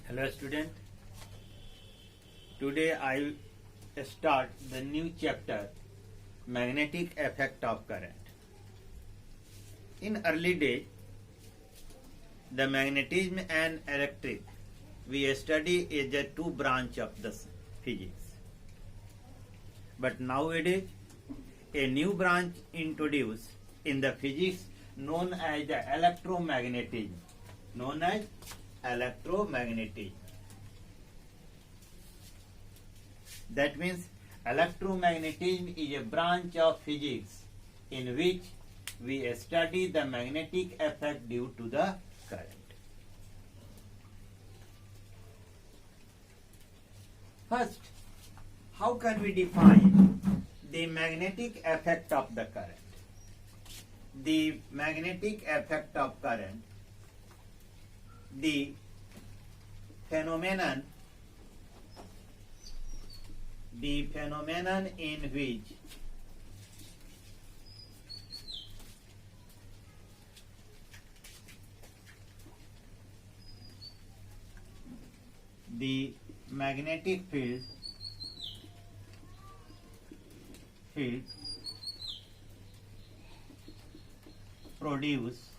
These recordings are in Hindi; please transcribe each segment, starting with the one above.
Hello student, today I will start the new chapter magnetic effect of current. In early days, the magnetism and electric we study as a two branch of the physics. But nowadays, a new branch introduced in the physics known as the electromagnetism. Known as electromagnetism. That means electromagnetism is a branch of physics in which we study the magnetic effect due to the current. First, how can we define the magnetic effect of the current? The magnetic effect of current, the phenomenon in which the magnetic field produce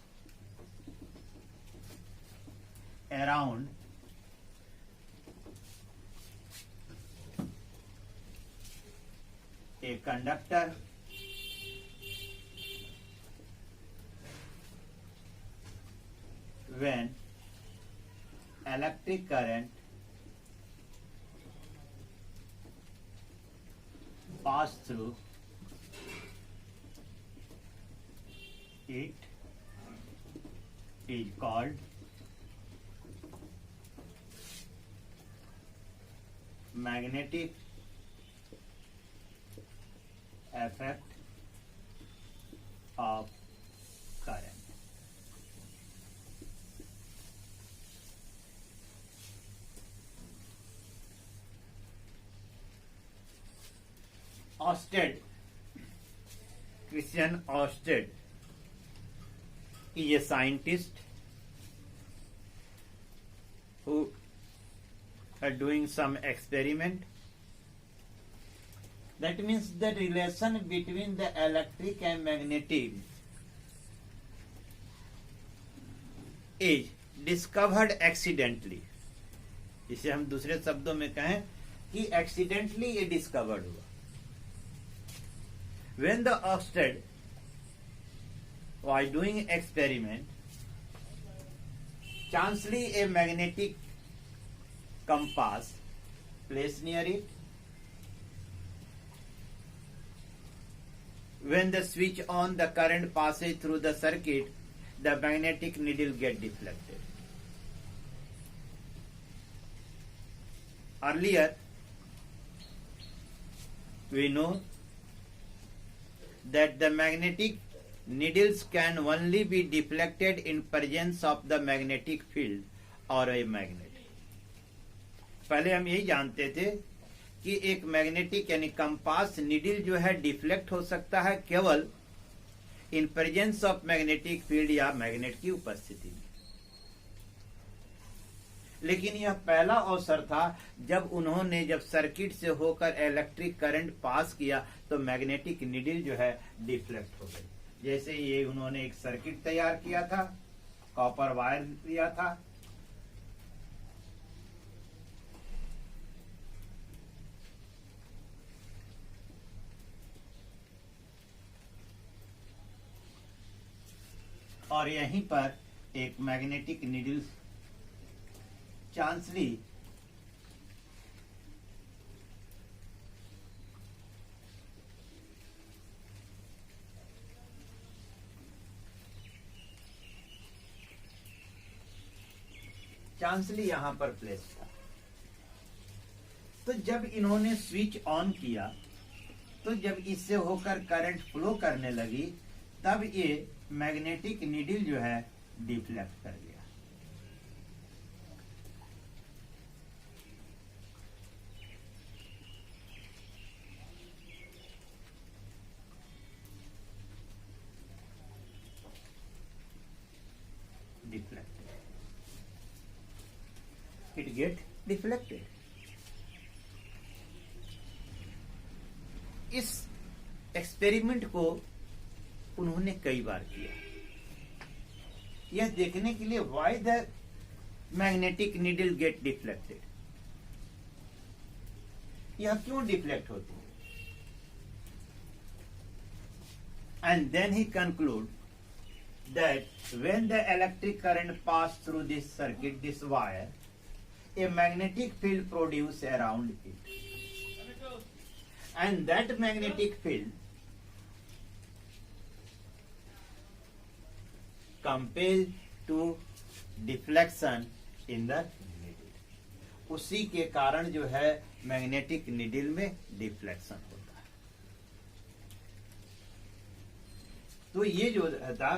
around a conductor when electric current pass through it is called magnetic effect of current. Ørsted, Christian Ørsted, is a scientist who are doing some experiment. That means the relation between the electric and magnetic is discovered accidentally. इसे हम दूसरे शब्दों में कहें कि accidentally ये discovered हुआ. When the Ørsted was doing experiment, chancely a magnetic compass placed near it. When the switch on, the current passes through the circuit, the magnetic needle get deflected. Earlier, we know that the magnetic needles can only be deflected in presence of the magnetic field or a magnet. पहले हम यही जानते थे कि एक मैग्नेटिक यानी कंपास निडल जो है डिफ्लेक्ट हो सकता है केवल in presence of magnetic field या मैग्नेट की उपस्थिति में. लेकिन यह पहला अवसर था जब उन्होंने जब सर्किट से होकर इलेक्ट्रिक करंट पास किया तो मैग्नेटिक निडल जो है डिफ्लेक्ट हो गई. जैसे ये उन्होंने एक सर्किट तैयार किया था, कॉपर वायर लिया था, और यहीं पर एक मैग्नेटिक निडल चांसली यहां पर प्लेस था. तो जब इन्होंने स्विच ऑन किया तो जब इससे होकर करंट फ्लो करने लगी तब ये मैग्नेटिक नीडल जो है डिफ्लेक्ट कर गया. Deflect it get deflected. इस एक्सपेरिमेंट को उन्होंने कई बार किया, यह देखने के लिए why the magnetic needle get deflected, यह क्यों डिफ्लेक्ट होती है. And then he conclude that when the electric current pass through this circuit, this wire, a magnetic field produce around it, and that magnetic field compel to deflection in the needle. उसी के कारण जो है मैग्नेटिक नीडल में डिफ्लेक्शन होता है. तो ये जो था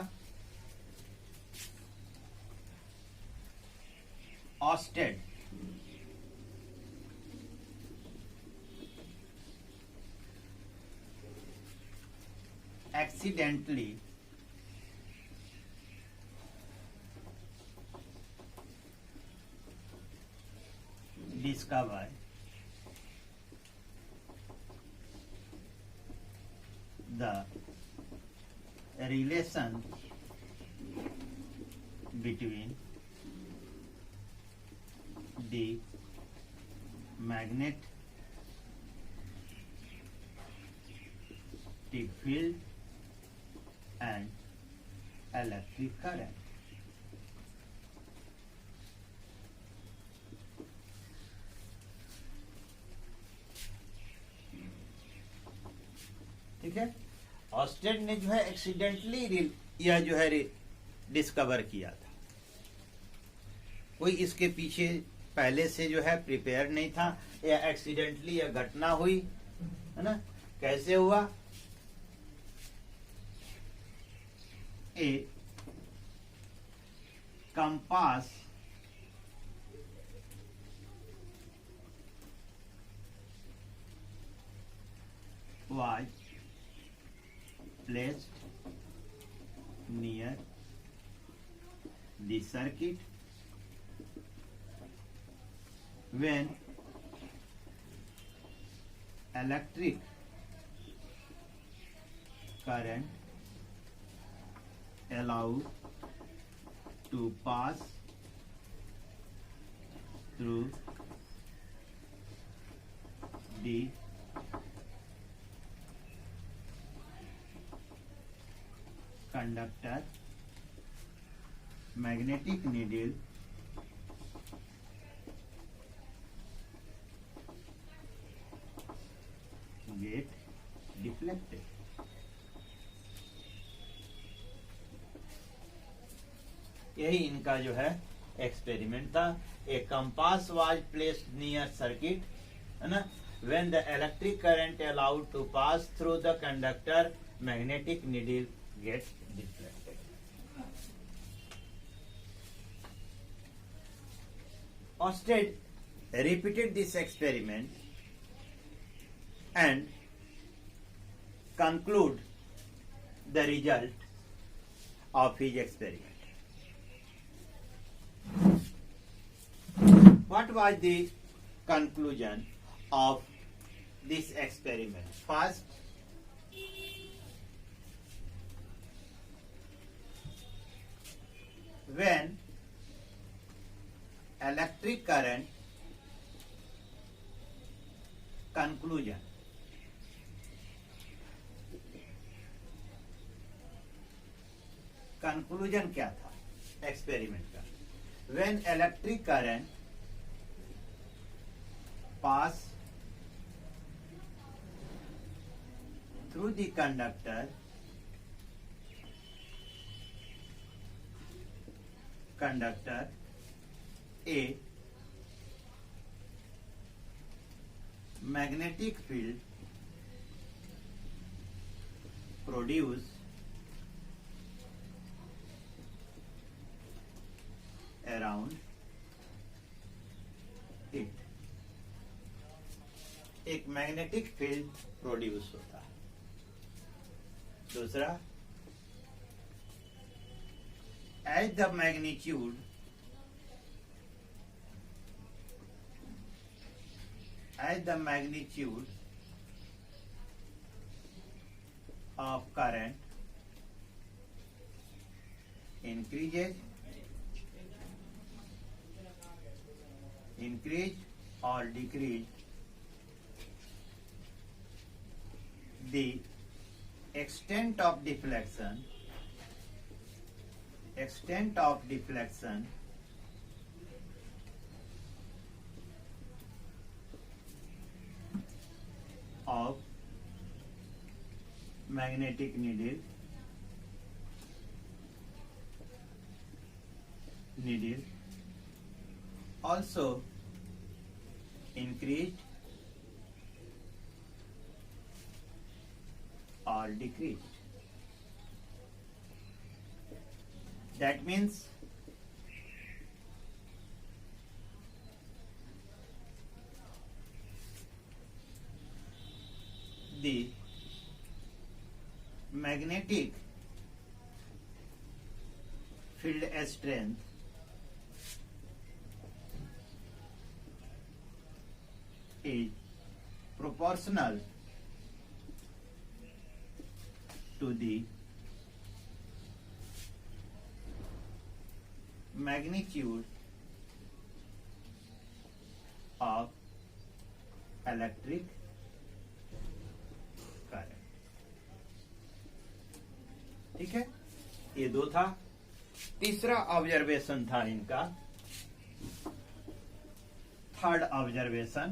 Oersted accidentally discovered the relation between the magnetic field and electric current. ठीक है, ऑस्टेड ने जो है एक्सीडेंटली यह जो है डिस्कवर किया था, कोई इसके पीछे पहले से जो है प्रिपेयर नहीं था, या एक्सीडेंटली यह घटना हुई है ना. कैसे हुआ? A compass was placed near the circuit when electric current allowed to pass through the conductor, magnetic needle get deflected. यही इनका जो है एक्सपेरिमेंट था. A compass was placed near circuit, है ना, when the electric current allowed to pass through the conductor, magnetic needle gets deflected. Oersted repeated this experiment and conclude the result of his experiment. What was the conclusion of this experiment? First, when electric current conclusion क्या था एक्सपेरिमेंट का? When electric current pass through the conductor A magnetic field produce around it. एक मैग्नेटिक फील्ड प्रोड्यूस होता है. दूसरा, as the magnitude as the magnitude of current increase or decrease, the extent of deflection of magnetic needle also increased or decreased. That means the magnetic field strength is proportional to the magnitude of electric current. ठीक है, ये दो था। तीसरा ऑब्जर्वेशन था इनका, third observation,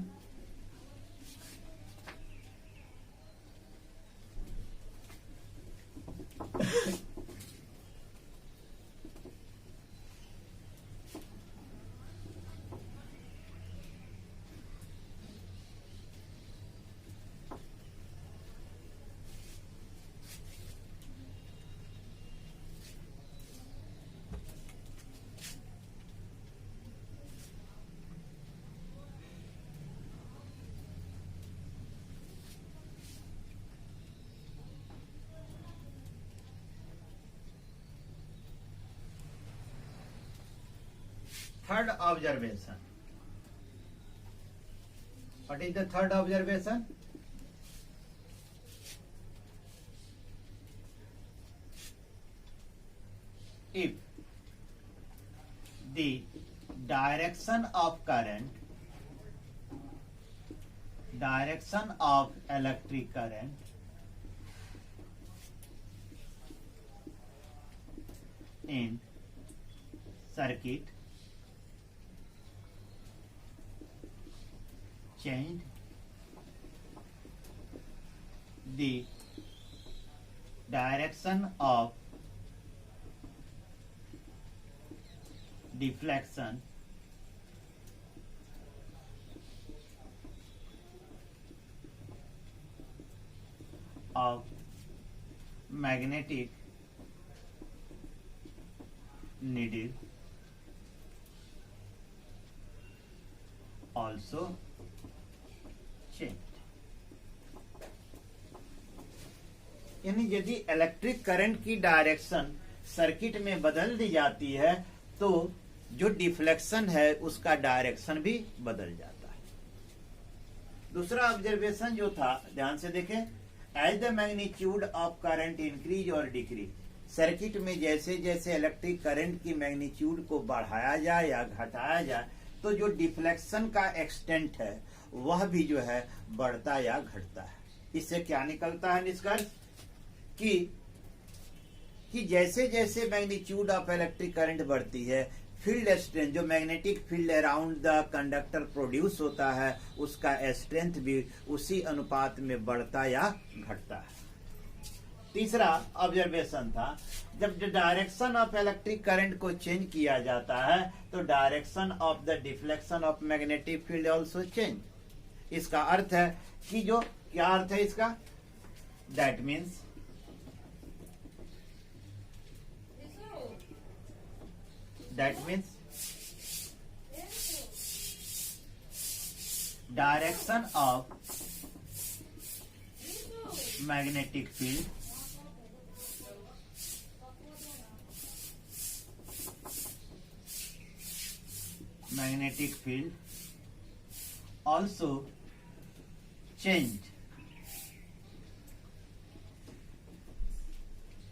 third observation. What is the third observation? If the direction of electric current in circuit changed, the direction of deflection of magnetic needle also changed. यानी यदि इलेक्ट्रिक करंट की डायरेक्शन सर्किट में बदल दी जाती है तो जो डिफ्लेक्शन है उसका डायरेक्शन भी बदल जाता है। दूसरा ऑब्जर्वेशन जो था, ध्यान से देखें, as the magnitude of current increase और डिक्रीज, सर्किट में जैसे जैसे इलेक्ट्रिक करंट की मैग्नीट्यूड को बढ़ाया जाए या घटाया जाए तो जो डिफ्लेक्शन का एक्सटेंट है वह भी जो है बढ़ता या घटता है। इससे क्या निकलता है निष्कर्ष कि जैसे जैसे मैग्नीट्यूड ऑफ इलेक्ट्रिक करंट बढ़ती है, फील्ड स्ट्रेंथ, जो magnetic field around the conductor produce होता है, उसका स्ट्रेंथ भी उसी अनुपात में बढ़ता या घटता है। तीसरा ऑब्जर्वेशन था, जब डायरेक्शन ऑफ इलेक्ट्रिक करंट को चेंज किया जाता है तो direction of the deflection of magnetic field also change. इसका अर्थ है कि जो क्या अर्थ है इसका, that means direction of magnetic field also changed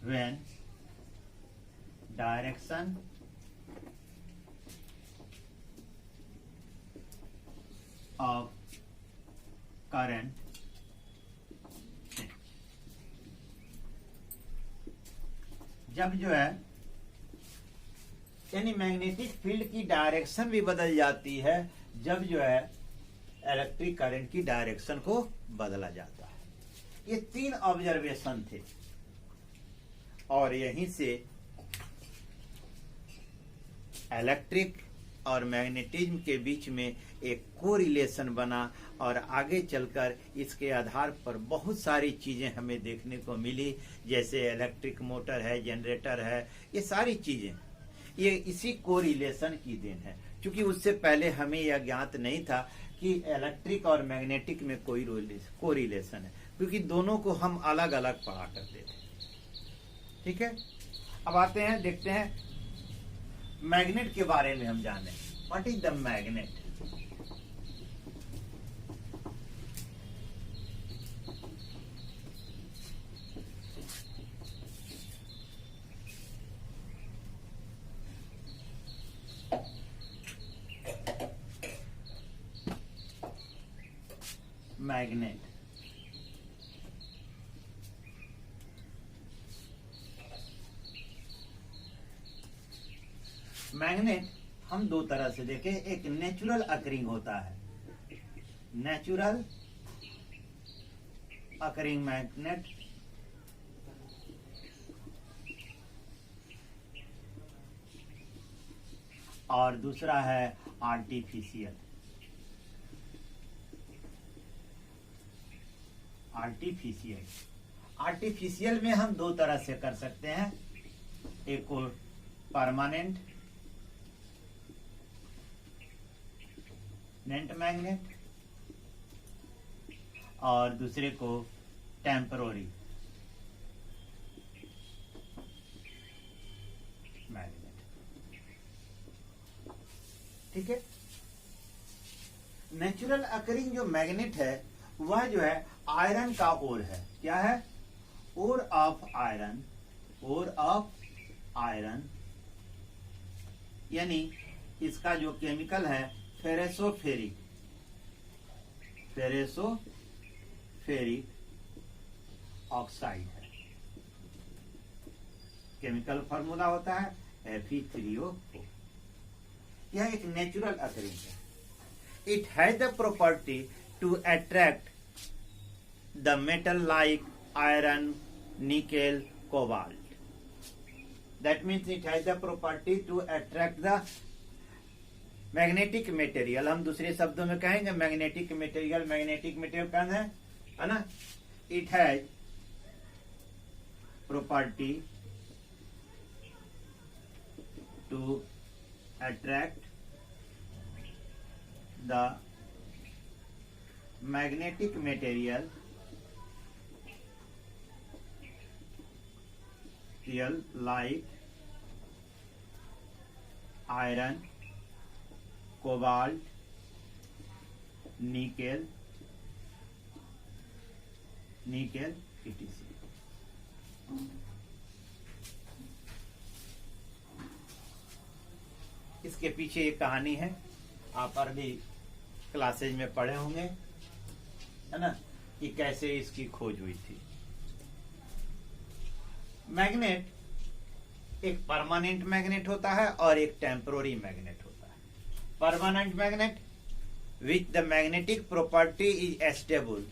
when direction of current change। जब जो है यानी मैग्नेटिक फील्ड की डायरेक्शन भी बदल जाती है जब जो है इलेक्ट्रिक करंट की डायरेक्शन को बदला जाता है। ये 3 ऑब्जर्वेशन थे और यहीं से इलेक्ट्रिक और मैग्नेटिज्म के बीच में एक कोरिलेशन बना और आगे चलकर इसके आधार पर बहुत सारी चीजें हमें देखने को मिली, जैसे इलेक्ट्रिक मोटर है, जनरेटर है, ये सारी चीजें ये इसी कोरिलेशन की देन है। क्योंकि उससे पहले हमें यह ज्ञात नहीं था कि इलेक्ट्रिक और मैग्नेटिक में कोई कोरिलेशन है, क्योंकि दोनों को हम अलग अलग पढ़ा करते थे। ठीक है, अब आते हैं, देखते हैं मैग्नेट के बारे में हम जाने। What is the magnet? Magnet magnet हम 2 तरह से देखें। एक नेचुरल अकरिंग होता है, नेचुरल अकरिंग मैग्नेट, और दूसरा है आर्टिफिशियल। आर्टिफिशियल में हम 2 तरह से कर सकते हैं, एक को परमानेंट मैग्नेट और दूसरे को टेम्पररी मैग्नेट। ठीक है, नेचुरल अकरिंग जो मैग्नेट है वह जो है आयरन का ओर है। क्या है? Ore of iron, ore of iron, यानी इसका जो केमिकल है फेरेसोफेरिक, फेरेसोफेरिक ऑक्साइड है। केमिकल फॉर्मूला होता है Fe3O4। यह एक नेचुरल अकरिंग है। It has the property to attract the metal like iron, nickel, cobalt. That means it has the property to attract the magnetic material। हम दूसरे शब्दों में कहेंगे मैग्नेटिक मटेरियल। मैग्नेटिक मटेरियल कौन है ना? It has property to attract the magnetic material like iron, cobalt, nickel, etc। इसके पीछे एक कहानी है, आप और भी क्लासेज में पढ़े होंगे, है ना, कि कैसे इसकी खोज हुई थी। मैग्नेट एक परमानेंट मैग्नेट होता है और एक टेम्पररी मैग्नेट होता है। Permanent magnet which the magnetic property is stable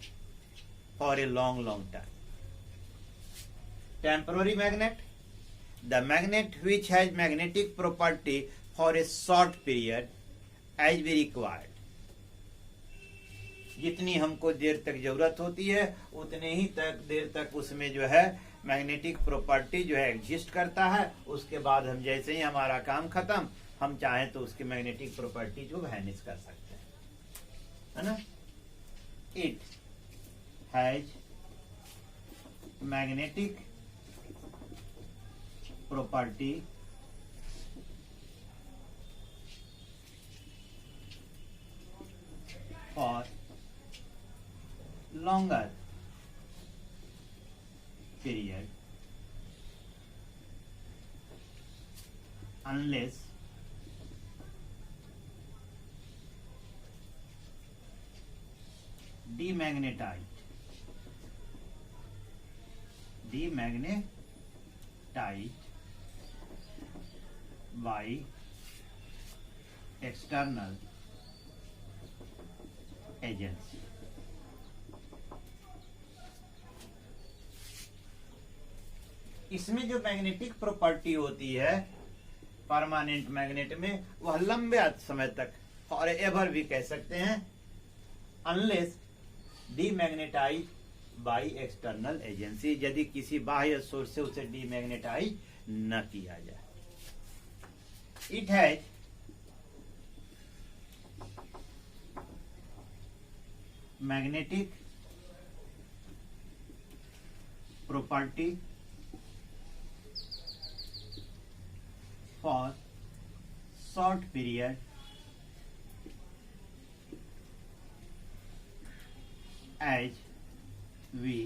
for a long time. Temporary magnet the magnet which has magnetic property for a short period as we required. जितनी हमको देर तक जरूरत होती है उतने ही देर तक उसमें जो है मैग्नेटिक प्रॉपर्टी जो है एग्जिस्ट करता है। उसके बाद हम जैसे ही हमारा काम खत्म, हम चाहें तो उसकी मैग्नेटिक प्रॉपर्टी जो वैनिश कर सकते हैं, है ना। It has magnetic property for longer period unless demagnetized by external agency. इसमें जो मैग्नेटिक प्रॉपर्टी होती है परमानेंट मैग्नेट में, वह लंबे समय तक फॉर एवर भी कह सकते हैं, unless demagnetise by external agency, यदि किसी बाह्य सोर्स से उसे डीमैग्नेटाइज न किया जाए. It has magnetic property for short period as we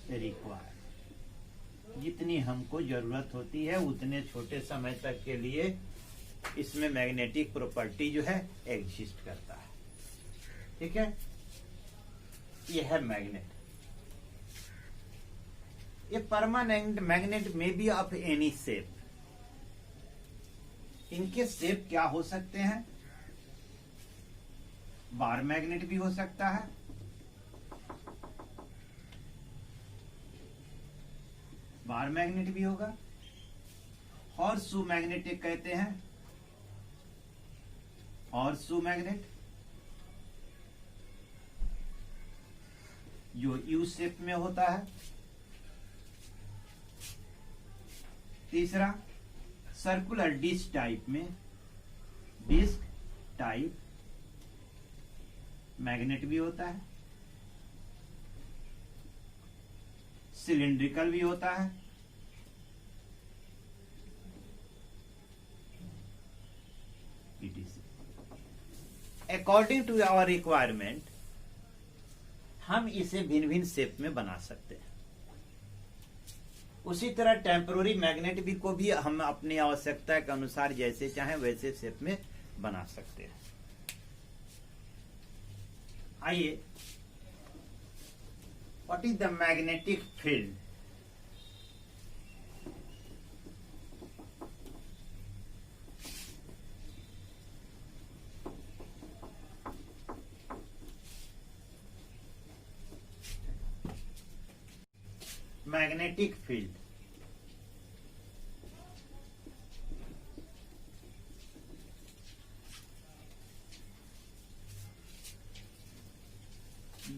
require. जितनी हमको जरूरत होती है उतने छोटे समय तक के लिए इसमें मैग्नेटिक प्रॉपर्टी जो है एग्जिस्ट करता है. ठीक है, यह है मैग्नेट. ये परमानेंट मैग्नेट में बी ऑफ एनी शेप. इनके शेप क्या हो सकते हैं? बार मैग्नेट भी हो सकता है, बार मैग्नेट भी होगा, हॉर्सशू मैग्नेट एक कहते हैं, हॉर्सशू मैग्नेट जो यू शेप में होता है. तीसरा सर्कुलर डिस्क टाइप में, डिस्क टाइप मैग्नेट भी होता है, सिलिंड्रिकल भी होता है, अकॉर्डिंग टू आवर रिक्वायरमेंट हम इसे भिन्न भिन्न शेप में बना सकते हैं. उसी तरह टेम्पोररी मैग्नेट भी को भी हम अपनी आवश्यकता के अनुसार जैसे चाहें वैसे शेप में बना सकते हैं. आइए, what is the magnetic field? Magnetic field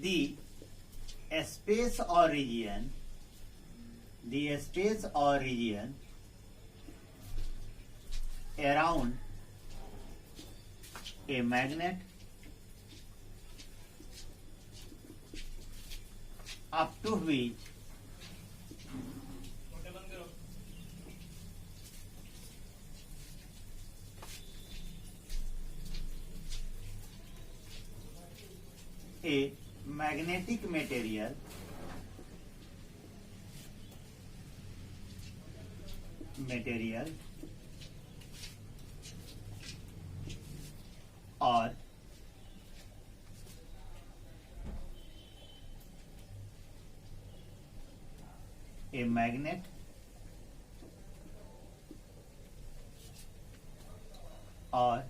the space or region around a magnet up to which a magnetic material or a magnet or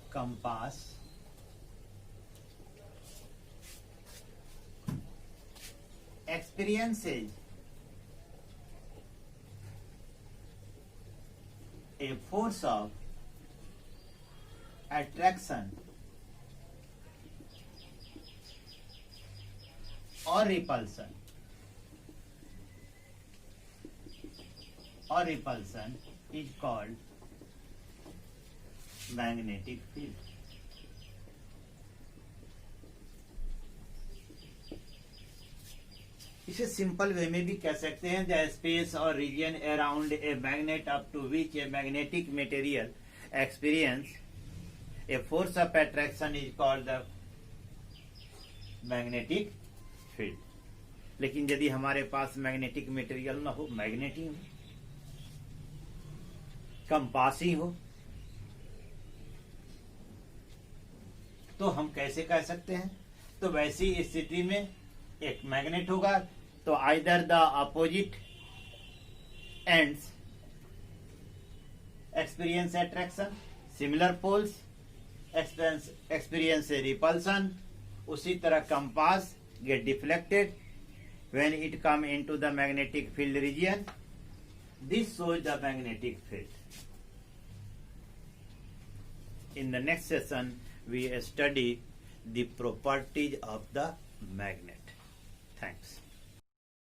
compass experiences a force of attraction or repulsion is called magnetic field. इसे सिंपल वे में भी कह सकते हैं, the space or region around a magnet up to which a magnetic material experience a force of attraction is called the magnetic field. लेकिन यदि हमारे पास मैग्नेटिक मटेरियल ना हो, मैग्नेट ही हो, कंपास ही हो, तो हम कैसे कह सकते हैं? तो वैसी स्थिति में एक मैग्नेट होगा तो either the opposite ends experience attraction, similar poles experience repulsion. उसी तरह compass get deflected when it come into the magnetic field region. This shows the magnetic field. In the next session, we study the properties of the magnet. Thanks.